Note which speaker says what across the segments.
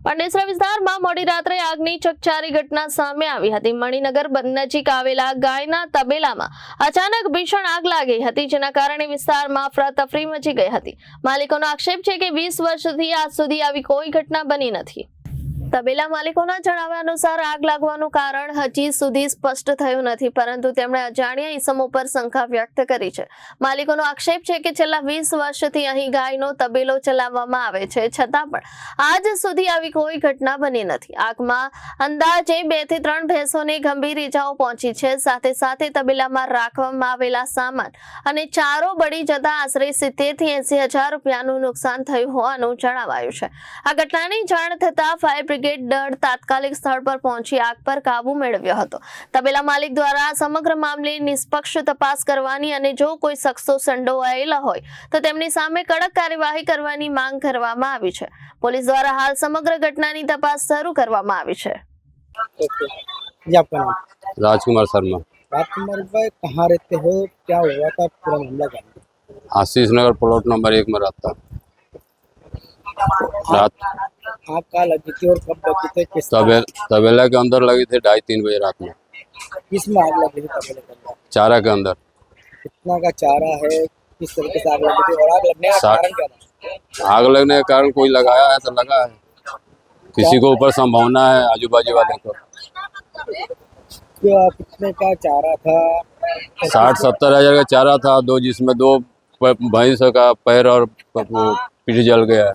Speaker 1: પાંડેસરા વિસ્તારમાં મોડી રાત્રે આગની ચકચારી ઘટના સામે આવી હતી। મણિનગર નજીક આવેલા ગાયના તબેલામાં અચાનક ભીષણ આગ લાગી હતી, જેના કારણે વિસ્તારમાં અફરાતફરી મચી ગઈ હતી। માલિકોનો આક્ષેપ છે કે 20 વર્ષથી આજ સુધી આવી કોઈ ઘટના બની નથી। તબેલા માલિકોના જણાવ્યા અનુસાર આગ લાગવાનું કારણ હજી સુધી સ્પષ્ટ થયું નથી, પરંતુ તેમણે અજાણ્યા ઈસમો પર શંકા વ્યક્ત કરી છે। માલિકોનો આક્ષેપ છે કે છેલ્લા 20 વર્ષથી અહીં ગાયનો તબેલો ચલાવવામાં આવે છે, છતાં પણ આજ સુધી આવી કોઈ ઘટના બની નથી। આગમાં અંદાજે 2 થી 3 ભેંસોને ગંભીર ઈજાઓ પહોંચી છે। સાથે સાથે તબેલામાં રાખવામાં આવેલા સામાન અને ચારો બળી જતા આશરે 70 થી 80 હજાર રૂપિયાનું નુકસાન થયું હોવાનું જણાવાયું છે। આ ઘટનાની જાણ થતાં ફાયર બ્રિગેડ દળ તાત્કાલિક સ્થળ પર પહોંચી આગ પર કાબુ મેળવ્યો હતો। તબેલા માલિક દ્વારા સમગ્ર મામલે નિષ્પક્ષ તપાસ કરવાની અને જો કોઈ શખ્સો સંડોવાયેલા હોય તો તેમની સામે કડક કાર્યવાહી કરવાની માંગ કરવામાં આવી છે। પોલીસ દ્વારા હાલ સમગ્ર ઘટનાની તપાસ શરૂ કરવામાં આવી છે।
Speaker 2: जी आपका नाम?
Speaker 3: राजकुमार शर्मा।
Speaker 2: राजकुमार भाई कहाँ रहते हो, क्या हुआ था, पूरा मामला क्या है?
Speaker 3: आशीष नगर प्लॉट नंबर 1 में रहता। रात
Speaker 2: आग कहाँ लगी थी और कब लगी थी, किस
Speaker 3: तबेला के अंदर लगी थी 2:30-3 बजे रात में।
Speaker 2: किस में आग लगी थी तबेले के अंदर?
Speaker 3: चारा के अंदर।
Speaker 2: कितना का चारा है, किस तरीके से आग लगी थी और आग लगने का कारण क्या था?
Speaker 3: आग लगने के कारण कोई लगाया है तो लगा है, किसी को ऊपर संभावना है आजू बाजू वाले को।
Speaker 2: कितने का चारा था?
Speaker 3: 60-70 हजार का चारा था, जिसमें 2 भैंस का पैर और पीठ जल गया है।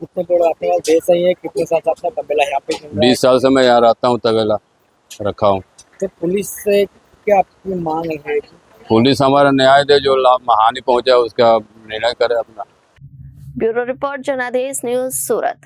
Speaker 2: कितने बड़ा आपके पास भैंस है, कितने साल से आपका तबेला यहाँ पे चल रहा है?
Speaker 3: 20 साल से मैं यहाँ रहता हूँ, तबेला रखा हूँ।
Speaker 2: तो पुलिस से क्या आपकी मांग है?
Speaker 3: पुलिस हमारा न्याय दे, जो हानि पहुंचा उसका निर्णय करे अपना।
Speaker 1: ब्यूरो रिपोर्ट जनादेश न्यूज सूरत।